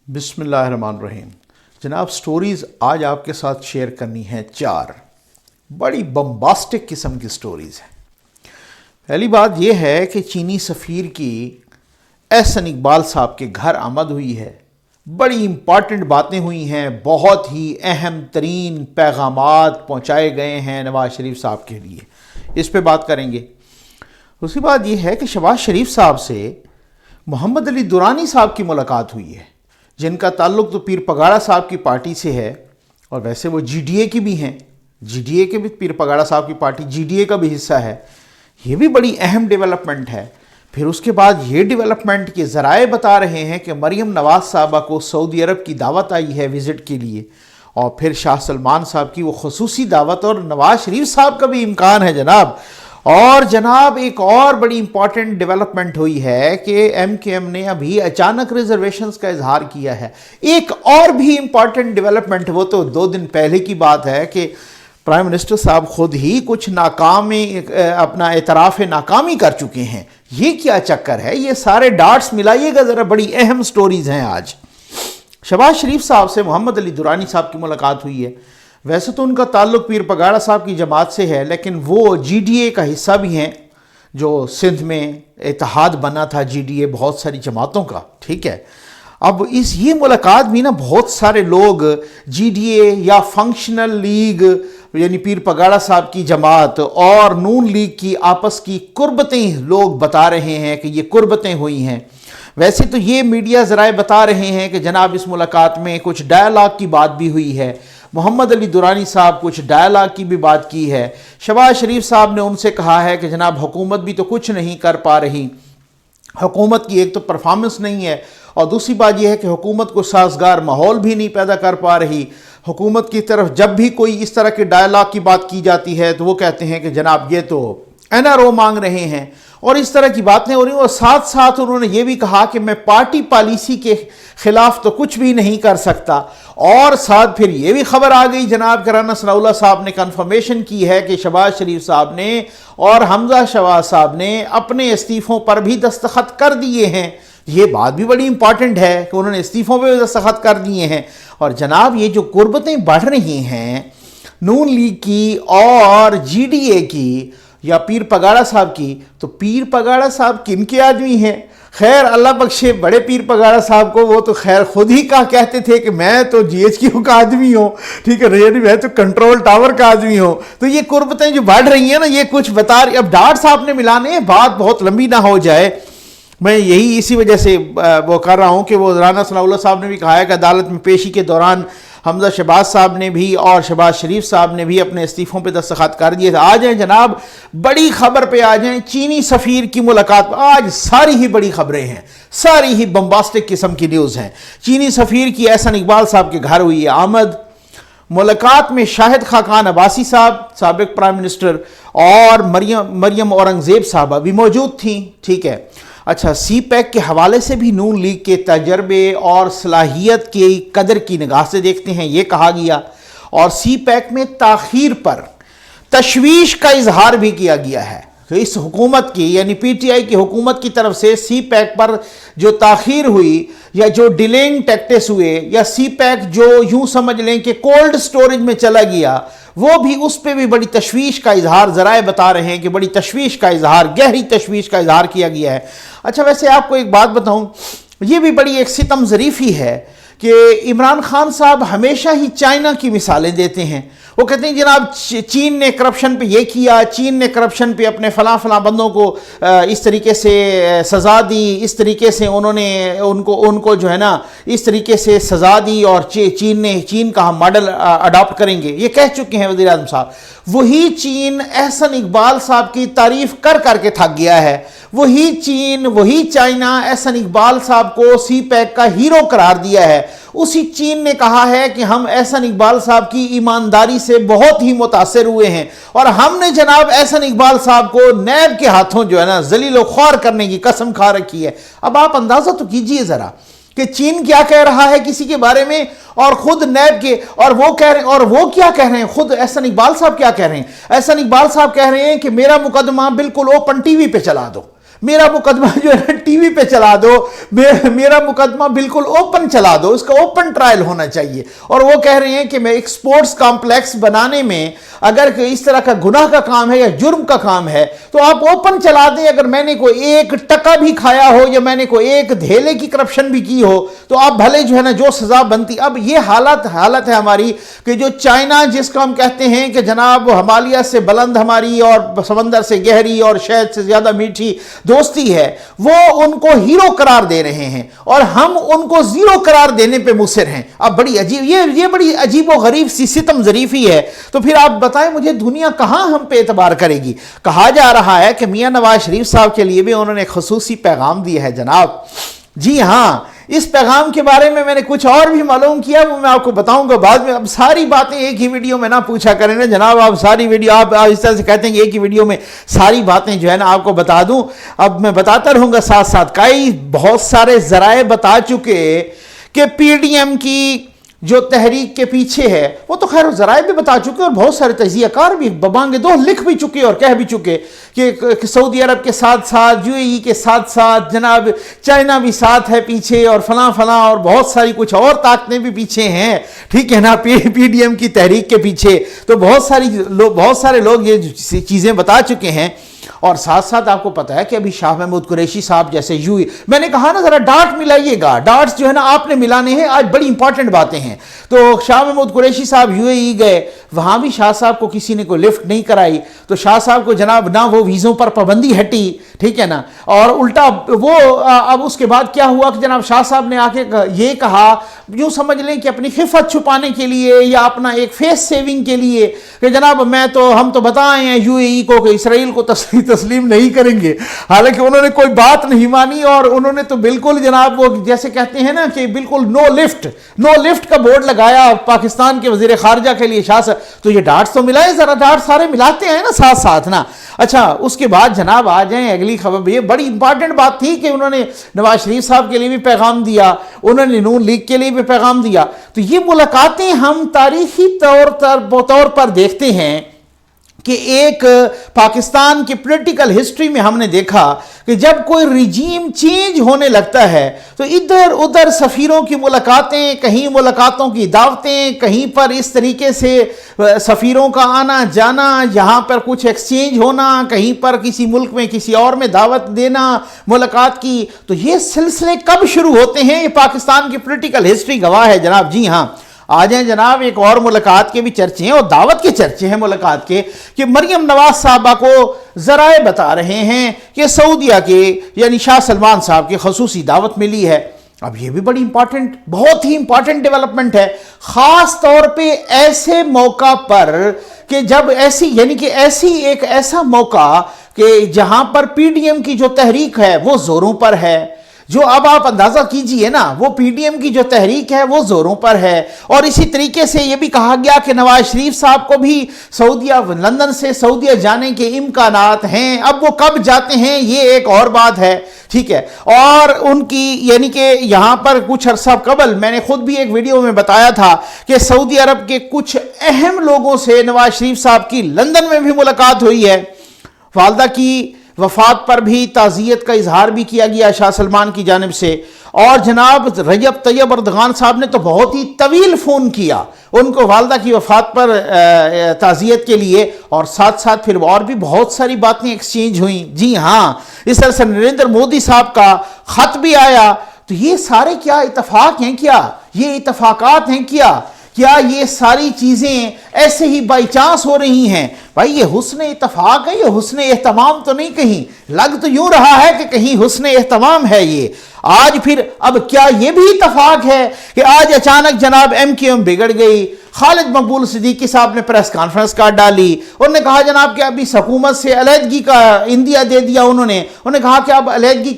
بسم اللہ الرحمن الرحیم۔ جناب سٹوریز آج آپ کے ساتھ شیئر کرنی ہیں 4 بڑی بمباسٹک قسم کی سٹوریز ہیں۔ پہلی بات یہ ہے کہ چینی سفیر کی احسن اقبال صاحب کے گھر آمد ہوئی ہے، بڑی امپارٹنٹ باتیں ہوئی ہیں، بہت ہی اہم ترین پیغامات پہنچائے گئے ہیں نواز شریف صاحب کے لیے، اس پہ بات کریں گے۔ دوسری بات یہ ہے کہ شہباز شریف صاحب سے محمد علی درانی صاحب کی ملاقات ہوئی ہے، جن کا تعلق تو پیر پگاڑا صاحب کی پارٹی سے ہے، اور ویسے وہ جی ڈی اے کی بھی ہیں، جی ڈی اے کے بھی پیر پگاڑا صاحب کی پارٹی جی ڈی اے کا بھی حصہ ہے۔ یہ بھی بڑی اہم ڈیولپمنٹ ہے۔ پھر اس کے بعد یہ ڈیولپمنٹ کے ذرائع بتا رہے ہیں کہ مریم نواز صاحبہ کو سعودی عرب کی دعوت آئی ہے وزٹ کے لیے، اور پھر شاہ سلمان صاحب کی وہ خصوصی دعوت، اور نواز شریف صاحب کا بھی امکان ہے جناب۔ اور جناب ایک اور بڑی امپورٹنٹ ڈیولپمنٹ ہوئی ہے کہ ایم کیو ایم نے ابھی اچانک ریزرویشنز کا اظہار کیا ہے۔ ایک اور بھی امپورٹنٹ ڈیولپمنٹ، وہ تو 2 دن پہلے کی بات ہے، کہ پرائم منسٹر صاحب خود ہی کچھ اپنا اعتراف ناکامی کر چکے ہیں۔ یہ کیا چکر ہے؟ یہ سارے ڈاٹس ملائیے گا ذرا، بڑی اہم سٹوریز ہیں آج۔ شہباز شریف صاحب سے محمد علی درانی صاحب کی ملاقات ہوئی ہے۔ ویسے تو ان کا تعلق پیر پگاڑا صاحب کی جماعت سے ہے، لیکن وہ جی ڈی اے کا حصہ بھی ہیں، جو سندھ میں اتحاد بنا تھا جی ڈی اے بہت ساری جماعتوں کا، ٹھیک ہے۔ اب یہ ملاقات بھی بہت سارے لوگ جی ڈی اے یا فنکشنل لیگ یعنی پیر پگاڑا صاحب کی جماعت اور نون لیگ کی آپس کی قربتیں لوگ بتا رہے ہیں کہ یہ قربتیں ہوئی ہیں۔ ویسے تو یہ میڈیا ذرائع بتا رہے ہیں کہ جناب اس ملاقات میں کچھ ڈائیلاگ کی بات بھی ہوئی ہے، محمد علی درانی صاحب کچھ ڈائیلاگ کی بھی بات کی ہے۔ شہباز شریف صاحب نے ان سے کہا ہے کہ جناب حکومت بھی تو کچھ نہیں کر پا رہی، حکومت کی ایک تو پرفارمنس نہیں ہے، اور دوسری بات یہ ہے کہ حکومت کو سازگار ماحول بھی نہیں پیدا کر پا رہی۔ حکومت کی طرف جب بھی کوئی اس طرح کے ڈائیلاگ کی بات کی جاتی ہے تو وہ کہتے ہیں کہ جناب یہ تو این آر او مانگ رہے ہیں، اور اس طرح کی باتیں ہو رہی ہیں۔ اور ساتھ ساتھ انہوں نے یہ بھی کہا کہ میں پارٹی پالیسی کے خلاف تو کچھ بھی نہیں کر سکتا، اور ساتھ پھر یہ بھی خبر آ گئی جناب کہ رانا ثناء اللہ صاحب نے کنفرمیشن کی ہے کہ شہباز شریف صاحب نے اور حمزہ شہباز صاحب نے اپنے استعفوں پر بھی دستخط کر دیے ہیں۔ یہ بات بھی بڑی امپارٹنٹ ہے کہ انہوں نے استعفوں پہ دستخط کر دیے ہیں۔ اور جناب یہ جو قربتیں بڑھ رہی ہیں نون لیگ کی اور جی ڈی اے کی یا پیر پگاڑا صاحب کی، تو پیر پگاڑا صاحب کن کے آدمی ہیں؟ خیر اللہ بخشے بڑے پیر پگاڑا صاحب کو، وہ تو خیر خود ہی کہتے تھے کہ میں تو جی ایچ کیو کا آدمی ہوں، ٹھیک ہے، میں تو کنٹرول ٹاور کا آدمی ہوں۔ تو یہ قربتیں جو بڑھ رہی ہیں نا، یہ کچھ بتا رہی۔ اب ڈاٹس آپ نے ملانے ہیں، بات بہت لمبی نہ ہو جائے، میں یہی اسی وجہ سے وہ کر رہا ہوں کہ وہ رانا ثناء اللہ صاحب نے بھی کہا ہے کہ عدالت میں پیشی کے دوران حمزہ شہباز صاحب نے بھی اور شہباز شریف صاحب نے بھی اپنے استعفوں پہ دستخط کر دیے۔ آ جائیں جناب بڑی خبر پہ، آ جائیں چینی سفیر کی ملاقات۔ آج ساری ہی بڑی خبریں ہیں، ساری ہی بمباسٹک قسم کی نیوز ہیں۔ چینی سفیر کی احسن اقبال صاحب کے گھر ہوئی ہے آمد۔ ملاقات میں شاہد خاقان عباسی صاحب سابق پرائم منسٹر اور مریم اورنگزیب صاحبہ بھی موجود تھیں، ٹھیک ہے۔ اچھا، سی پیک کے حوالے سے بھی نون لیگ کے تجربے اور صلاحیت کی قدر کی نگاہ سے دیکھتے ہیں، یہ کہا گیا۔ اور سی پیک میں تاخیر پر تشویش کا اظہار بھی کیا گیا ہے کہ اس حکومت کی یعنی پی ٹی آئی کی حکومت کی طرف سے سی پیک پر جو تاخیر ہوئی یا جو ڈیلینگ ٹیکٹس ہوئے، یا سی پیک جو یوں سمجھ لیں کہ کولڈ سٹوریج میں چلا گیا، وہ بھی اس پہ بھی بڑی تشویش کا اظہار ذرائع بتا رہے ہیں کہ بڑی تشویش کا اظہار، گہری تشویش کا اظہار کیا گیا ہے۔ اچھا، ویسے آپ کو ایک بات بتاؤں، یہ بھی بڑی ایک ستم ظریفی ہے کہ عمران خان صاحب ہمیشہ ہی چائنا کی مثالیں دیتے ہیں۔ وہ کہتے ہیں جناب چین نے کرپشن پہ یہ کیا، چین نے کرپشن پہ اپنے فلاں فلاں بندوں کو اس طریقے سے سزا دی، اس طریقے سے انہوں نے ان کو جو ہے نا اس طریقے سے سزا دی، اور چین کا ہم ماڈل اڈاپٹ کریں گے، یہ کہہ چکے ہیں وزیر اعظم صاحب۔ وہی چین احسن اقبال صاحب کی تعریف کر کر کے تھک گیا ہے۔ وہی چین، وہی چائنا احسن اقبال صاحب کو سی پیک کا ہیرو قرار دیا ہے۔ اسی چین نے کہا ہے کہ ہم احسن اقبال صاحب کی ایمانداری سے بہت ہی متاثر ہوئے ہیں، اور ہم نے جناب احسن اقبال صاحب کو نیب کے ہاتھوں جو ہے نا ذلیل و خوار کرنے کی قسم کھا رکھی ہے۔ اب آپ اندازہ تو کیجئے ذرا کہ چین کیا کہہ رہا ہے کسی کے بارے میں، اور خود نیب کے، اور وہ کہہ رہے ہیں، اور وہ کیا کہہ رہے ہیں، خود احسن اقبال صاحب کیا کہہ رہے ہیں۔ احسن اقبال صاحب کہہ رہے ہیں کہ میرا مقدمہ بالکل اوپن ٹی وی پہ چلا دو، میرا مقدمہ جو ہے ٹی وی پہ چلا دو، میرا مقدمہ بالکل اوپن چلا دو، اس کا اوپن ٹرائل ہونا چاہیے۔ اور وہ کہہ رہے ہیں کہ میں ایک سپورٹس کمپلیکس بنانے میں اگر اس طرح کا گناہ کا کام ہے یا جرم کا کام ہے تو آپ اوپن چلا دیں۔ اگر میں نے کوئی ایک ٹکا بھی کھایا ہو یا میں نے کوئی ایک دھیلے کی کرپشن بھی کی ہو تو آپ بھلے جو ہے نا جو سزا بنتی۔ اب یہ حالت ہے ہماری کہ جو چائنا جس کو ہم کہتے ہیں کہ جناب ہمالیہ سے بلند ہماری اور سمندر سے گہری اور شہد سے زیادہ میٹھی دوستی ہے، وہ ان کو ہیرو قرار دے رہے ہیں اور ہم ان کو زیرو قرار دینے پہ مصر ہیں۔ اب بڑی عجیب، یہ بڑی عجیب و غریب سی ستم ظریفی ہے۔ تو پھر آپ بتائیں مجھے دنیا کہاں ہم پہ اعتبار کرے گی؟ کہا جا رہا ہے کہ میاں نواز شریف صاحب کے لیے بھی انہوں نے خصوصی پیغام دیا ہے جناب۔ جی ہاں، اس پیغام کے بارے میں نے کچھ اور بھی معلوم کیا، وہ میں آپ کو بتاؤں گا بعد میں۔ اب ساری باتیں ایک ہی ویڈیو میں نہ پوچھا کریں نا جناب، آپ ساری ویڈیو آپ اس طرح سے کہتے ہیں کہ ایک ہی ویڈیو میں ساری باتیں جو ہے نا آپ کو بتا دوں۔ اب میں بتاتا رہوں گا ساتھ ساتھ۔ کئی بہت سارے ذرائع بتا چکے کہ پی ڈی ایم کی جو تحریک کے پیچھے ہے، وہ تو خیر ذرائع بھی بتا چکے اور بہت سارے تجزیہ کار بھی ببانگ دو لکھ بھی چکے اور کہہ بھی چکے کہ سعودی عرب کے ساتھ ساتھ، یو اے ای کے ساتھ ساتھ جناب چائنا بھی ساتھ ہے پیچھے، اور فلاں فلاں اور بہت ساری کچھ اور طاقتیں بھی پیچھے ہیں، ٹھیک ہے نا، پی ڈی ایم کی تحریک کے پیچھے۔ تو بہت سارے لوگ یہ چیزیں بتا چکے ہیں۔ اور ساتھ ساتھ آپ کو پتا ہے کہ ابھی شاہ محمود قریشی صاحب جیسے میں نے کہا نا ذرا ڈاٹ ملائیے گا، ڈاٹس جو ہے نا آپ نے ملانے ہیں، آج بڑی امپورٹنٹ باتیں ہیں۔ تو شاہ محمود قریشی صاحب یو اے ای گئے، وہاں بھی شاہ صاحب کو کسی نے کوئی لفٹ نہیں کرائی، تو شاہ صاحب کو جناب نہ وہ ویزوں پر پابندی ہٹی، ٹھیک ہے نا، اور الٹا وہ اب اس کے بعد کیا ہوا کہ جناب شاہ صاحب نے آ کے یہ کہا، یوں سمجھ لیں کہ اپنی خفت چھپانے کے لیے یا اپنا ایک فیس سیونگ کے لیے کہ جناب ہم تو بتائیں ہیں یو اے ای کو کہ اسرائیل کو تسلیم نہیں کریں گے۔ حالانکہ انہوں نے کوئی بات نہیں مانی اور انہوں نے تو بالکل جناب وہ جیسے کہتے ہیں نا کہ بالکل نو لفٹ کا بورڈ لگایا پاکستان کے وزیر خارجہ کے لیے شاہ صاحب۔ تو یہ ڈاٹس تو ملائے، ذرا ڈاٹ سارے ملاتے ہیں نا ساتھ ساتھ نا۔ اچھا، اس کے بعد جناب آ جائیں اگلی خبر۔ یہ بڑی امپارٹنٹ بات تھی کہ انہوں نے نواز شریف صاحب کے لیے بھی پیغام دیا، انہوں نے نون لیگ کے لیے بھی پیغام دیا۔ تو یہ ملاقاتیں ہم تاریخی طور پر دیکھتے ہیں کہ ایک پاکستان کی پولیٹیکل ہسٹری میں ہم نے دیکھا کہ جب کوئی رجیم چینج ہونے لگتا ہے تو ادھر ادھر سفیروں کی ملاقاتیں، کہیں ملاقاتوں کی دعوتیں، کہیں پر اس طریقے سے سفیروں کا آنا جانا، یہاں پر کچھ ایکسچینج ہونا، کہیں پر کسی ملک میں کسی اور میں دعوت دینا ملاقات کی۔ تو یہ سلسلے کب شروع ہوتے ہیں یہ پاکستان کی پولیٹیکل ہسٹری گواہ ہے جناب۔ جی ہاں، آ جائیں جناب، ایک اور ملاقات کے بھی چرچے ہیں اور دعوت کے چرچے ہیں ملاقات کے کہ مریم نواز صاحبہ کو ذرائع بتا رہے ہیں کہ سعودیہ کے یعنی شاہ سلمان صاحب کی خصوصی دعوت ملی ہے۔ اب یہ بھی بڑی امپورٹنٹ، بہت ہی امپورٹنٹ ڈیولپمنٹ ہے، خاص طور پہ ایسے موقع پر کہ جب ایک ایسا موقع کہ جہاں پر پی ڈی ایم کی جو تحریک ہے وہ زوروں پر ہے۔ جو اب آپ اندازہ کیجئے نا، وہ پی ڈی ایم کی جو تحریک ہے وہ زوروں پر ہے۔ اور اسی طریقے سے یہ بھی کہا گیا کہ نواز شریف صاحب کو بھی لندن سے سعودیہ جانے کے امکانات ہیں۔ اب وہ کب جاتے ہیں یہ ایک اور بات ہے، ٹھیک ہے۔ اور ان کی یعنی کہ یہاں پر کچھ عرصہ قبل میں نے خود بھی ایک ویڈیو میں بتایا تھا کہ سعودی عرب کے کچھ اہم لوگوں سے نواز شریف صاحب کی لندن میں بھی ملاقات ہوئی ہے۔ والدہ کی وفات پر بھی تعزیت کا اظہار بھی کیا گیا شاہ سلمان کی جانب سے۔ اور جناب رجب طیب اردغان صاحب نے تو بہت ہی طویل فون کیا ان کو والدہ کی وفات پر تعزیت کے لیے، اور ساتھ ساتھ پھر اور بھی بہت ساری باتیں ایکسچینج ہوئیں۔ جی ہاں، اس طرح سے نریندر مودی صاحب کا خط بھی آیا۔ تو یہ سارے کیا اتفاق ہیں؟ کیا یہ اتفاقات ہیں؟ کیا یہ ساری چیزیں ایسے ہی بائی چانس ہو رہی ہیں؟ بھائی یہ حسن اتفاق ہے، یہ حسن اہتمام تو نہیں، کہیں لگ تو یوں رہا ہے کہ کہیں حسن اہتمام ہے یہ۔ آج پھر اب کیا یہ بھی اتفاق ہے کہ آج اچانک جناب ایم کیو ایم بگڑ گئی؟ خالد مقبول صدیقی صاحب نے پریس کانفرنس کر ڈالی، انہوں نے کہا جناب کہ ابھی حکومت سے علیحدگی کا اندیا دے دیا۔ انہوں نے کہا کہ اب علیحدگی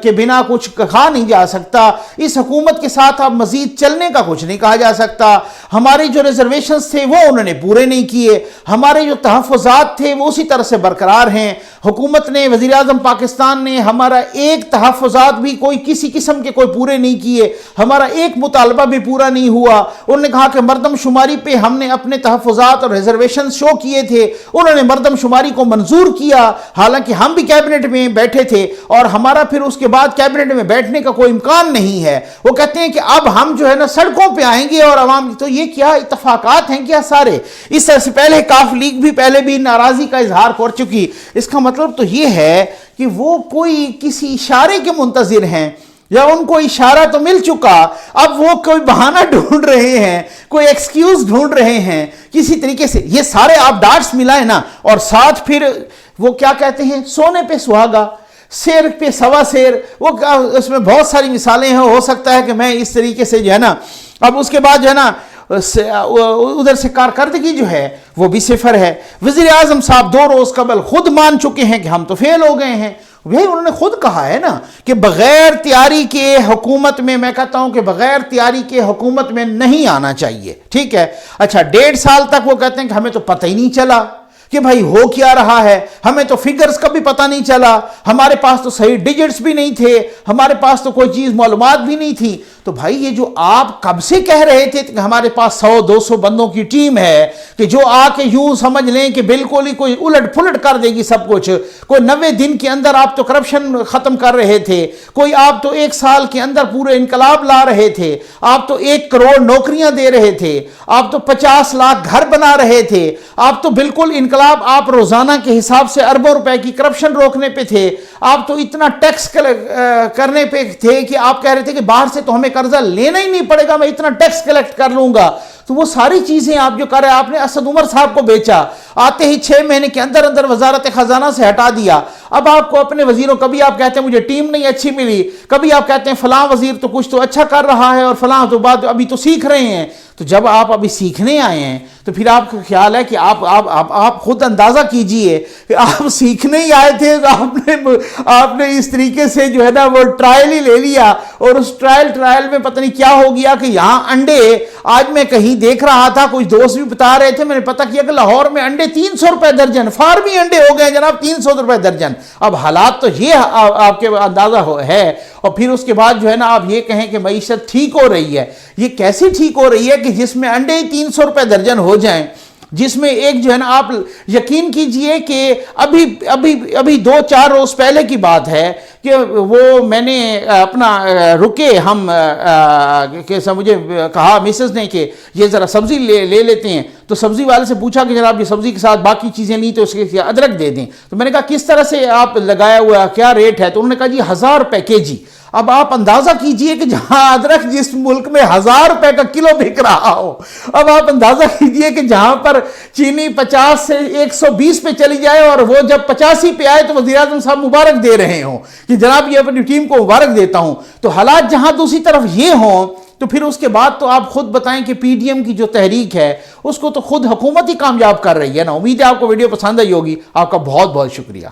کے بنا کچھ کہا نہیں جا سکتا، اس حکومت کے ساتھ اب مزید چلنے کا کچھ نہیں کہا جا سکتا۔ ہمارے جو ریزرویشنز تھے وہ انہوں نے پورے نہیں کیے، ہمارے جو تحفظات تھے وہ اسی طرح سے برقرار ہیں۔ حکومت نے، وزیر اعظم پاکستان نے ہمارا ایک تحفظات بھی کوئی کسی قسم کے کوئی پورے نہیں کیے، ہمارا ایک مطالبہ بھی پورا نہیں ہوا۔ انہوں نے کہا کہ مردم شمار شماری پہ ہم نے اپنے تحفظات اور ریزرویشن شو کیے تھے، انہوں نے مردم شماری کو منظور کیا، حالانکہ ہم بھی کیبنٹ میں بیٹھے تھے اور ہمارا پھر اس کے بعد کیبنٹ میں بیٹھنے کا کوئی امکان نہیں ہے۔ وہ کہتے ہیں کہ اب ہم جو ہے نا سڑکوں پہ آئیں گے اور عوام، تو یہ کیا اتفاقات ہیں کیا سارے؟ اس طرح سے پہلے کاف لیگ بھی پہلے بھی ناراضی کا اظہار کر چکی۔ اس کا مطلب تو یہ ہے کہ وہ کوئی کسی اشارے کے منتظر ہیں، یا ان کو اشارہ تو مل چکا، اب وہ کوئی بہانہ ڈھونڈ رہے ہیں، کوئی ایکسکیوز ڈھونڈ رہے ہیں کسی طریقے سے۔ یہ سارے آپ ڈاٹس ملائیں نا، اور ساتھ پھر وہ کیا کہتے ہیں، سونے پہ سہاگا، سیر پہ سوا سیر، وہ اس میں بہت ساری مثالیں ہیں، ہو سکتا ہے کہ میں اس طریقے سے جو ہے نا، اب اس کے بعد جو ہے نا ادھر سے کارکردگی جو ہے وہ بھی صفر ہے۔ وزیر اعظم صاحب 2 روز قبل خود مان چکے ہیں کہ ہم تو فیل ہو گئے ہیں۔ وہی انہوں نے خود کہا ہے نا کہ بغیر تیاری کے حکومت میں کہتا ہوں کہ بغیر تیاری کے حکومت میں نہیں آنا چاہیے، ٹھیک ہے۔ اچھا 1.5 سال تک وہ کہتے ہیں کہ ہمیں تو پتہ ہی نہیں چلا کہ بھائی ہو کیا رہا ہے، ہمیں تو فگرز کا بھی پتہ نہیں چلا، ہمارے پاس تو صحیح ڈیجٹس بھی نہیں تھے، ہمارے پاس تو کوئی چیز معلومات بھی نہیں تھی۔ تو بھائی یہ جو آپ کب سے کہہ رہے تھے کہ ہمارے پاس 100-200 بندوں کی ٹیم ہے کہ جو آ کے یوں سمجھ لیں کہ بالکل ہی کوئی الٹ پھلٹ کر دے گی سب کچھ، کوئی 90 دن کے اندر آپ تو کرپشن ختم کر رہے تھے، کوئی آپ تو 1 سال کے اندر پورے انقلاب لا رہے تھے، آپ تو 1 کروڑ نوکریاں دے رہے تھے، آپ تو 50 لاکھ گھر بنا رہے تھے، آپ تو بالکل انقلاب، آپ روزانہ کے حساب سے اربوں روپے کی کرپشن روکنے پہ تھے، آپ تو اتنا ٹیکس کرنے پہ تھے کہ آپ کہہ رہے تھے کہ باہر سے تو ہمیں قرضہ لینا ہی نہیں پڑے گا، میں اتنا ٹیکس کلیکٹ کر لوں گا۔ تو وہ ساری چیزیں آپ جو کر رہے ہیں، آپ نے اسد عمر صاحب کو بیچا، آتے ہی 6 مہینے کے اندر اندر وزارت خزانہ سے ہٹا دیا۔ اب آپ کو اپنے وزیروں، کبھی آپ کہتے ہیں مجھے ٹیم نہیں اچھی ملی، کبھی آپ کہتے ہیں فلاں وزیر تو کچھ تو اچھا کر رہا ہے اور فلاں تو بات ابھی تو سیکھ رہے ہیں۔ تو جب آپ ابھی سیکھنے آئے ہیں تو پھر آپ کا خیال ہے کہ آپ خود اندازہ کیجئے کہ آپ سیکھنے ہی آئے تھے تو آپ نے اس طریقے سے جو ہے نا وہ ٹرائل ہی لے لیا، اور اس ٹرائل میں پتہ نہیں کیا ہو گیا کہ یہاں انڈے، آج میں کہیں دیکھ رہا تھا، کچھ دوست بھی بتا رہے تھے، میں نے پتہ کیا کہ لاہور میں انڈے 300 روپے درجن، فارمی انڈے ہو گئے جناب 300 روپے درجن۔ اب حالات تو یہ آپ کے اندازہ ہے، اور پھر اس کے بعد جو ہے نا آپ یہ کہیں کہ معیشت ٹھیک ہو رہی ہے۔ یہ کیسے ٹھیک ہو رہی ہے کہ جس میں انڈے 300 روپے درجن ہو جائیں، جس میں ایک جو ہے نا آپ یقین کیجئے کہ ابھی 2-4 روز پہلے کی بات ہے کہ وہ میں نے اپنا رکے ہم کہ مجھے کہا مسز نے کہ یہ ذرا سبزی لے لیتے ہیں، تو سبزی والے سے پوچھا کہ جناب یہ سبزی کے ساتھ باقی چیزیں نہیں تو اس کے ادرک دے دیں۔ تو میں نے کہا کس طرح سے آپ لگایا ہوا، کیا ریٹ ہے؟ تو انہوں نے کہا جی 1000 روپے kg۔ اب آپ اندازہ کیجئے کہ جہاں ادرک جس ملک میں 1000 روپے کا کلو بک رہا ہو، اب آپ اندازہ کیجئے کہ جہاں پر چینی 50 سے 120 پہ چلی جائے اور وہ جب 85 پہ آئے تو وزیر اعظم صاحب مبارک دے رہے ہوں کہ جناب یہ اپنی ٹیم کو مبارک دیتا ہوں۔ تو حالات جہاں دوسری طرف یہ ہوں تو پھر اس کے بعد تو آپ خود بتائیں کہ پی ڈی ایم کی جو تحریک ہے اس کو تو خود حکومت ہی کامیاب کر رہی ہے نا۔ امید ہے آپ کو ویڈیو پسند آئی ہوگی۔ آپ کا بہت بہت شکریہ۔